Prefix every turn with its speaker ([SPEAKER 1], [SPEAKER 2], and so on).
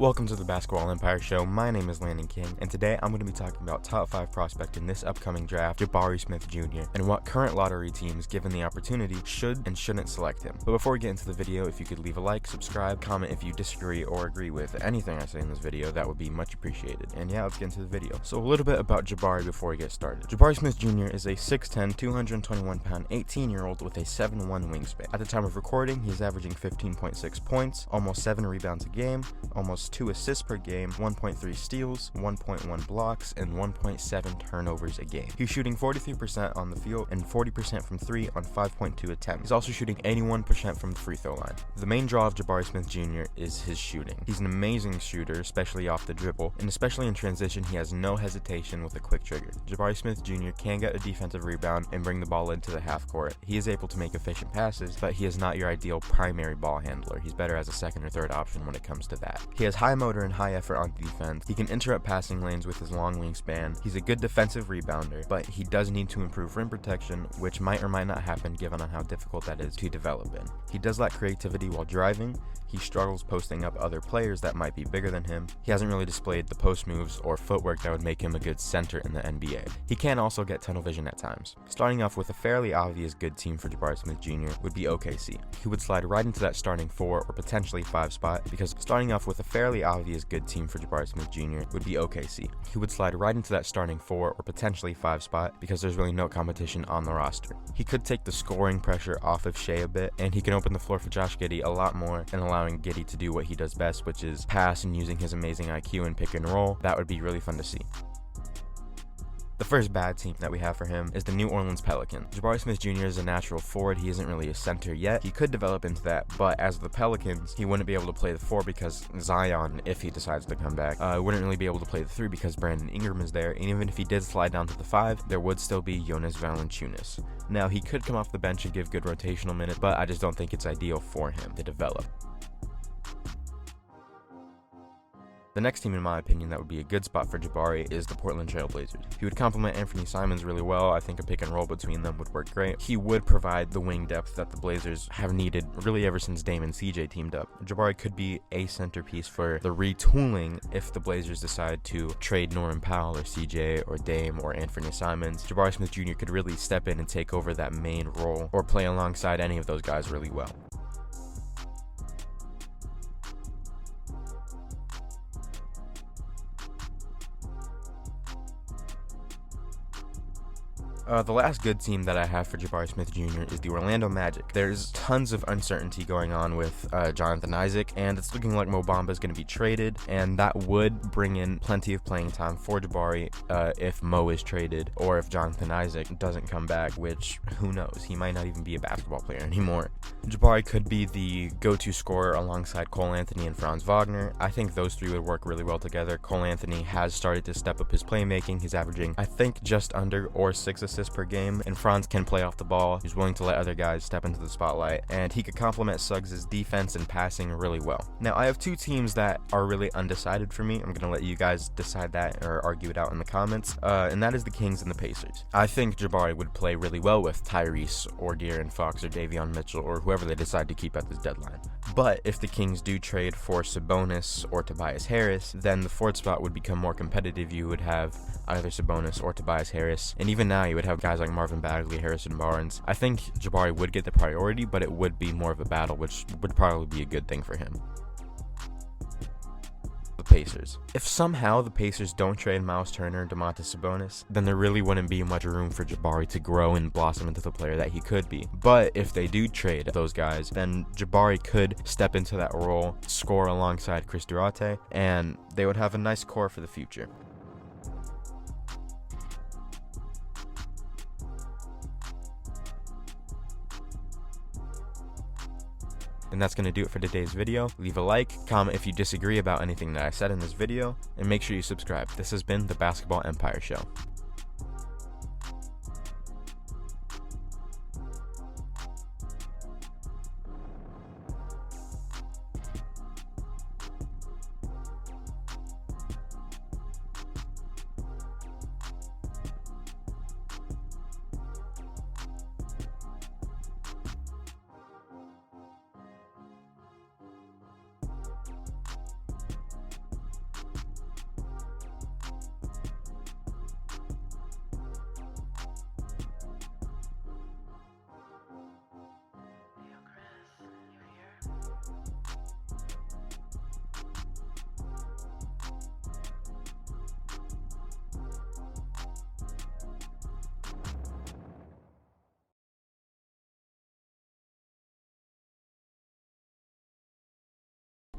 [SPEAKER 1] Welcome to the Basketball Empire Show. My name is Landon King, and today I'm going to be talking about top 5 prospect in this upcoming draft, Jabari Smith Jr., and what current lottery teams, given the opportunity, should and shouldn't select him. But before we get into the video, if you could leave a like, subscribe, comment if you disagree or agree with anything I say in this video, that would be much appreciated. And yeah, let's get into the video. So a little bit about Jabari before we get started. Jabari Smith Jr. is a 6'10", 221-pound, 18-year-old with a 7'1" wingspan. At the time of recording, he's averaging 15.6 points, almost 7 rebounds a game, almost 2 assists per game, 1.3 steals, 1.1 blocks, and 1.7 turnovers a game. He's shooting 43% on the field and 40% from 3 on 5.2 attempts. He's also shooting 81% from the free throw line. The main draw of Jabari Smith Jr. is his shooting. He's an amazing shooter, especially off the dribble, and especially in transition, he has no hesitation with a quick trigger. Jabari Smith Jr. can get a defensive rebound and bring the ball into the half court. He is able to make efficient passes, but he is not your ideal primary ball handler. He's better as a second or third option when it comes to that. He has high motor and high effort on defense. He can interrupt passing lanes with his long wingspan. He's a good defensive rebounder, but he does need to improve rim protection, which might or might not happen given on how difficult that is to develop in. He does lack creativity while driving. He struggles posting up other players that might be bigger than him. He hasn't really displayed the post moves or footwork that would make him a good center in the NBA. He can also get tunnel vision at times. Starting off with a fairly obvious good team for Jabari Smith Jr. would be OKC. He would slide right into that starting 4 or potentially 5 spot because starting off with a fairly obvious good team for Jabari Smith Jr. would be OKC. He would slide right into that starting 4 or potentially 5 spot because there's really no competition on the roster. He could take the scoring pressure off of Shea a bit, and he can open the floor for Josh Giddey a lot more and allowing Giddey to do what he does best, which is pass and using his amazing IQ and pick and roll. That would be really fun to see. The first bad team that we have for him is the New Orleans Pelicans. Jabari Smith Jr. is a natural forward. He isn't really a center yet. He could develop into that, but as the Pelicans, he wouldn't be able to play the 4 because Zion, if he decides to come back, wouldn't really be able to play the 3 because Brandon Ingram is there, and even if he did slide down to the 5, there would still be Jonas Valanciunas. Now, he could come off the bench and give good rotational minutes, but I just don't think it's ideal for him to develop. The next team, in my opinion, that would be a good spot for Jabari is the Portland Trail Blazers. He would complement Anthony Simons really well. I think a pick and roll between them would work great. He would provide the wing depth that the Blazers have needed really ever since Dame and CJ teamed up. Jabari could be a centerpiece for the retooling if the Blazers decide to trade Norman Powell or CJ or Dame or Anthony Simons. Jabari Smith Jr. could really step in and take over that main role or play alongside any of those guys really well. The last good team that I have for Jabari Smith Jr. is the Orlando Magic. There's tons of uncertainty going on with Jonathan Isaac, and it's looking like Mo Bamba is going to be traded, and that would bring in plenty of playing time for Jabari if Mo is traded, or if Jonathan Isaac doesn't come back, which, who knows, he might not even be a basketball player anymore. Jabari could be the go-to scorer alongside Cole Anthony and Franz Wagner. I think those 3 would work really well together. Cole Anthony has started to step up his playmaking. He's averaging, I think, just under or 6 assists per game, and Franz can play off the ball. He's willing to let other guys step into the spotlight, and he could complement Suggs' defense and passing really well. Now, I have 2 teams that are really undecided for me. I'm going to let you guys decide that or argue it out in the comments, and that is the Kings and the Pacers. I think Jabari would play really well with Tyrese or De'Aaron Fox or Davion Mitchell or whoever they decide to keep at this deadline. But if the Kings do trade for Sabonis or Tobias Harris, then the 4th spot would become more competitive. You would have either Sabonis or Tobias Harris, and even now you would have guys like Marvin Bagley, Harrison Barnes. I think Jabari would get the priority, but it would be more of a battle, which would probably be a good thing for him. The Pacers. If somehow the Pacers don't trade Miles Turner and Domantas Sabonis, then there really wouldn't be much room for Jabari to grow and blossom into the player that he could be. But if they do trade those guys, then Jabari could step into that role, score alongside Chris Duarte, and they would have a nice core for the future. And that's going to do it for today's video. Leave a like, comment if you disagree about anything that I said in this video, and make sure you subscribe. This has been the Basketball Empire Show.